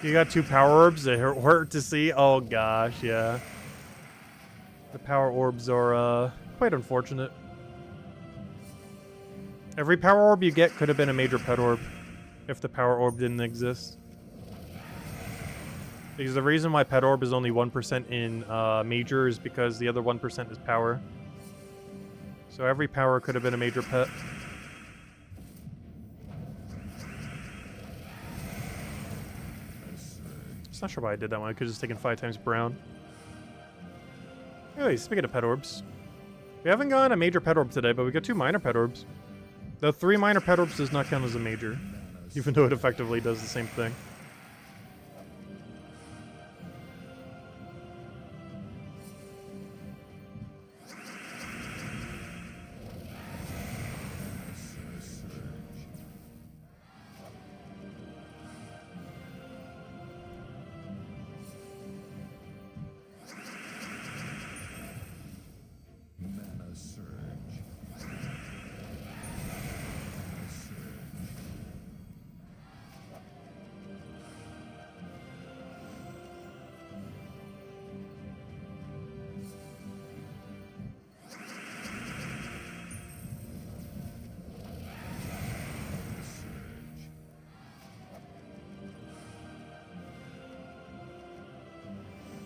You got 2 power orbs that hurt to see? Oh gosh, yeah. The power orbs are quite unfortunate. Every power orb you get could have been a major pet orb if the power orb didn't exist. Because the reason why pet orb is only 1% in major is because the other 1% is power. So every power could have been a major pet. I'm not sure why I did that one. I could have just taken 5 times brown. Anyways, speaking of pet orbs. We haven't gotten a major pet orb today, but we got 2 minor pet orbs. The 3 minor pet orbs does not count as a major. Even though it effectively does the same thing.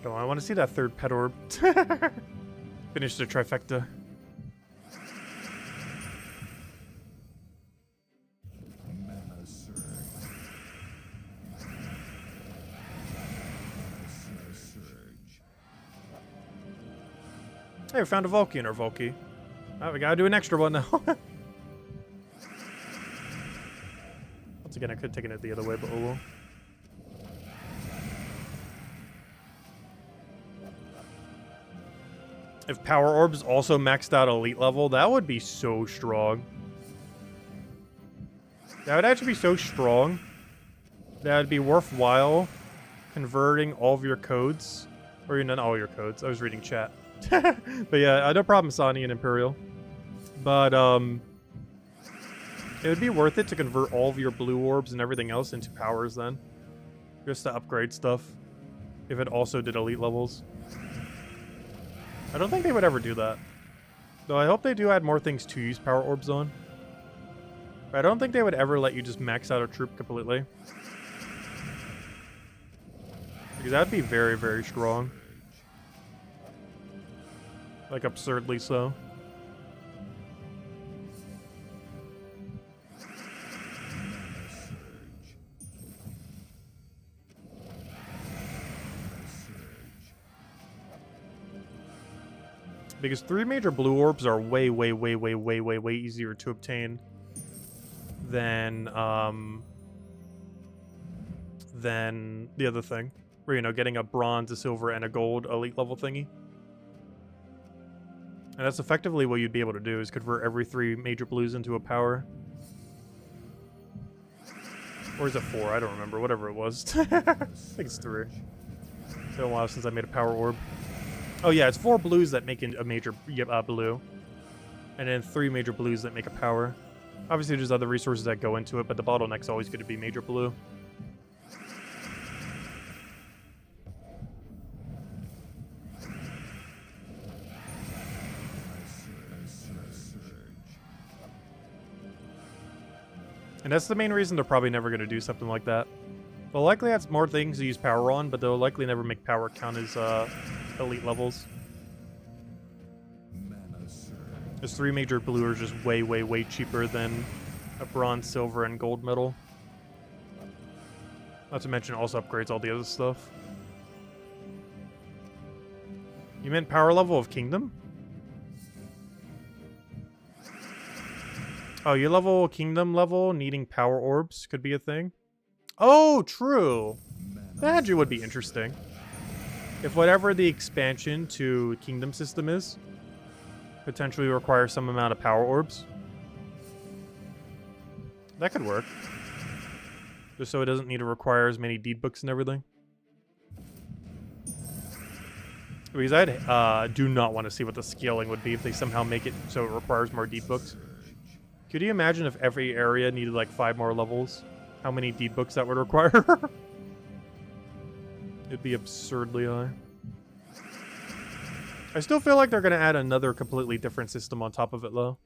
Oh, I want to see that 3rd pet orb. Finish the trifecta. Hey, we found a Volky in our Volky. Oh, we gotta do an extra one now. Once again, I could have taken it the other way, but oh well. If power orbs also maxed out elite level, that would be so strong. That would actually be so strong. That would be worthwhile converting all of your codes. Or not all your codes. I was reading chat. But yeah, no problem, Sani and Imperial. But, it would be worth it to convert all of your blue orbs and everything else into powers then. Just to upgrade stuff. If it also did elite levels. I don't think they would ever do that. Though I hope they do add more things to use power orbs on. But I don't think they would ever let you just max out a troop completely. Because that'd be very, very strong. Like absurdly so. Because 3 major blue orbs are way easier to obtain than the other thing. Where, you know, getting a bronze, a silver, and a gold elite level thingy. And that's effectively what you'd be able to do, is convert every 3 major blues into a power. Or is it 4? I don't remember. Whatever it was. I think it's 3. It's been a while since I made a power orb. Oh yeah, it's 4 blues that make a major blue. And then 3 major blues that make a power. Obviously there's other resources that go into it, but the bottleneck's always going to be major blue. And that's the main reason they're probably never going to do something like that. They'll likely have more things to use power on, but they'll likely never make power count as elite levels. Because 3 major blue are just way cheaper than a bronze, silver, and gold medal. Not to mention it also upgrades all the other stuff. You meant power level of Kingdom? Oh, your level, Kingdom level, needing power orbs could be a thing? Oh, true. That actually would be interesting. If whatever the expansion to Kingdom system is, potentially requires some amount of power orbs. That could work. Just so it doesn't need to require as many deed books and everything. Because I do not want to see what the scaling would be if they somehow make it so it requires more deed books. Could you imagine if every area needed like 5 more levels? How many deed books that would require? It'd be absurdly high. I still feel like they're going to add another completely different system on top of it, though.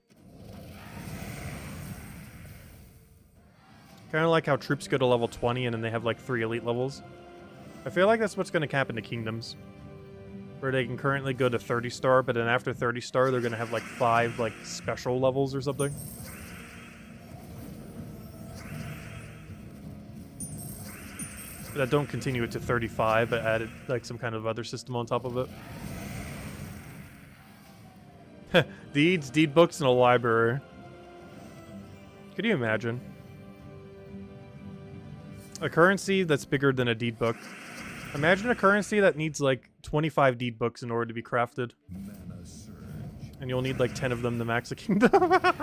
Kind of like how troops go to level 20 and then they have like 3 elite levels. I feel like that's what's going to happen to Kingdoms. Where they can currently go to 30 star, but then after 30 star, they're going to have like 5 like special levels or something. That don't continue it to 35, but added like some kind of other system on top of it. Deeds, deed books, and a library. Could you imagine? A currency that's bigger than a deed book. Imagine a currency that needs like 25 deed books in order to be crafted. And you'll need like 10 of them to max a kingdom. That'd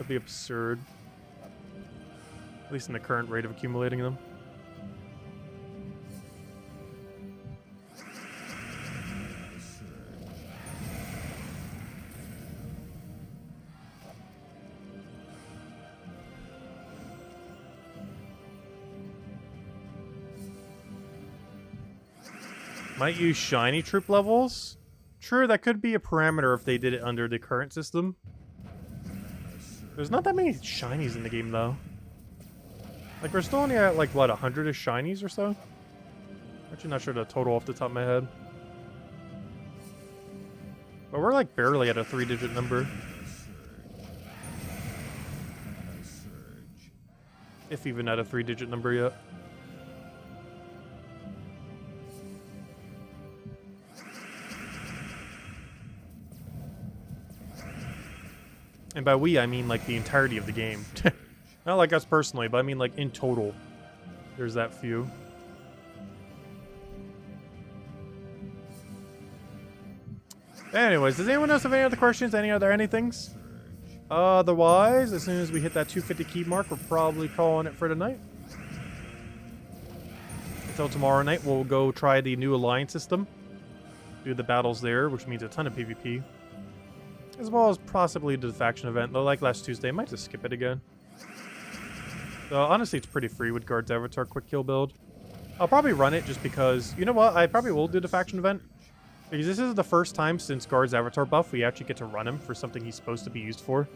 be absurd. At least in the current rate of accumulating them. Might use shiny troop levels? Sure, that could be a parameter if they did it under the current system. There's not that many shinies in the game, though. Like, we're still only at, like, what, 100-ish shinies or so? I'm actually not sure the total off the top of my head. But we're, like, barely at a 3-digit number. If even at a 3-digit number yet. And by we, I mean like the entirety of the game. Not like us personally, but I mean like in total. There's that few. Anyways, does anyone else have any other questions? Any other anythings? Otherwise, as soon as we hit that 250 key mark, we're probably calling it for tonight. Until tomorrow night, we'll go try the new alliance system. Do the battles there, which means a ton of PvP. As well as possibly the faction event, though like last Tuesday, I might just skip it again. So honestly, it's pretty free with Guard's Avatar quick kill build. I'll probably run it just because, you know what, I probably will do the faction event. Because this is the first time since Guard's Avatar buff we actually get to run him for something he's supposed to be used for.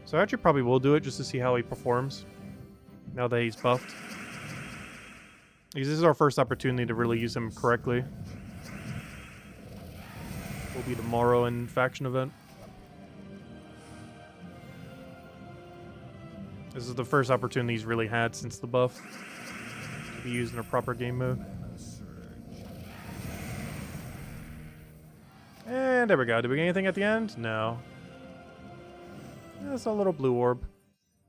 So I actually probably will do it just to see how he performs, now that he's buffed. Because this is our first opportunity to really use him correctly. Will be tomorrow in faction event. This is the first opportunity he's really had since the buff to be used in a proper game mode. And there we go. Did we get anything at the end? No. That's a little blue orb.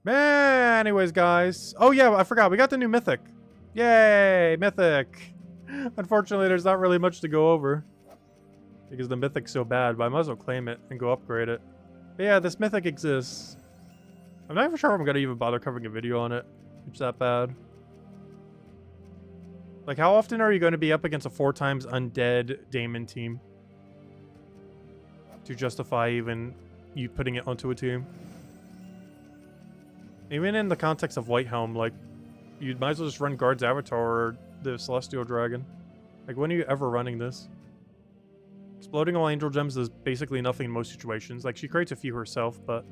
Anyways, guys. Oh, yeah, I forgot. We got the new mythic. Yay, mythic. Unfortunately, there's not really much to go over because the mythic's so bad, but I might as well claim it and go upgrade it. But yeah, this mythic exists. I'm not even sure if I'm going to even bother covering a video on it. It's that bad. Like, how often are you going to be up against a 4 times undead Daemon team to justify even you putting it onto a team? Even in the context of Whitehelm, like, you might as well just run Guard's Avatar or the Celestial Dragon. Like, when are you ever running this? Exploding all Angel Gems is basically nothing in most situations. Like, she creates a few herself, but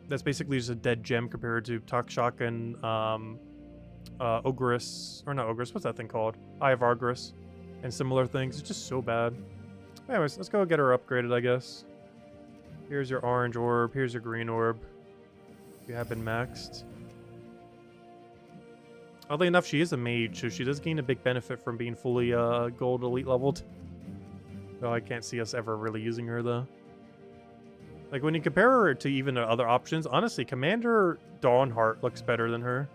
that's basically just a dead gem compared to Shock and Ogress, or not Ogress, what's that thing called? Eye of Argris, and similar things. It's just so bad. Anyways, let's go get her upgraded, I guess. Here's your orange orb, here's your green orb. You have been maxed. Oddly enough, she is a mage, so she does gain a big benefit from being fully gold elite leveled. Though I can't see us ever really using her, though. Like, when you compare her to even the other options, honestly, Commander Dawnheart looks better than her.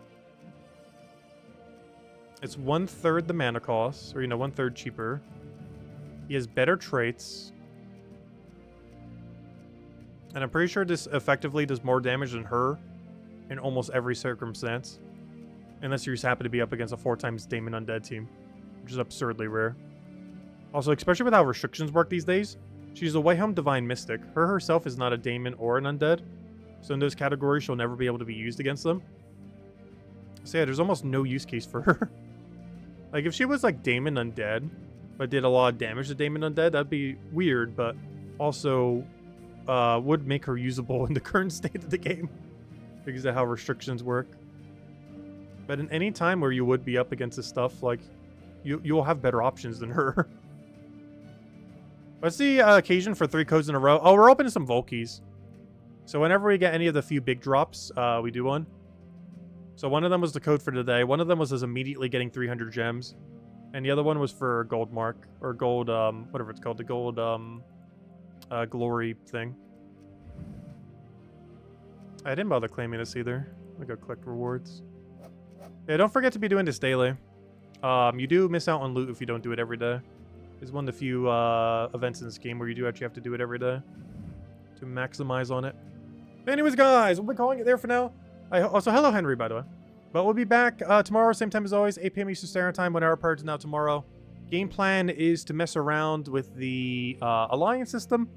It's 1/3 the mana cost, or, 1/3 cheaper. He has better traits. And I'm pretty sure this effectively does more damage than her in almost every circumstance. Unless you just happen to be up against a 4 times Daemon Undead team, which is absurdly rare. Also, especially with how restrictions work these days, she's a Whitehelm Divine Mystic. Her herself is not a Daemon or an Undead, so in those categories, she'll never be able to be used against them. So yeah, there's almost no use case for her. Like, if she was like Daemon Undead, but did a lot of damage to Daemon Undead, that'd be weird, but also would make her usable in the current state of the game because of how restrictions work. But in any time where you would be up against this stuff, like, you'll have better options than her. What's the occasion for 3 codes in a row? Oh, we're opening some Volkies. So whenever we get any of the few big drops, we do one. So one of them was the code for today. One of them was us immediately getting 300 gems. And the other one was for gold mark, or gold, whatever it's called, the gold, glory thing. I didn't bother claiming this either. Let me go collect rewards. Yeah, don't forget to be doing this daily. You do miss out on loot if you don't do it every day. It's one of the few events in this game where you do actually have to do it every day to maximize on it. But anyways, guys, we'll be calling it there for now. Also, hello, Henry, by the way. But we'll be back tomorrow, same time as always, 8 p.m. Eastern Standard Time, 1 hour prior to now tomorrow. Game plan is to mess around with the alliance system.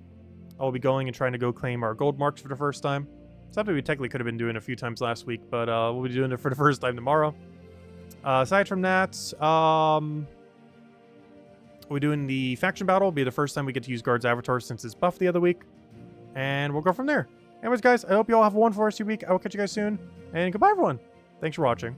I'll be going and trying to go claim our gold marks for the first time. Something we technically could have been doing a few times last week, but we'll be doing it for the first time tomorrow. Aside from that, we're doing the faction battle. It'll be the first time we get to use Guard's Avatar since it's buffed the other week. And we'll go from there. Anyways, guys, I hope you all have a wonderful rest of your week. I will catch you guys soon. And goodbye, everyone. Thanks for watching.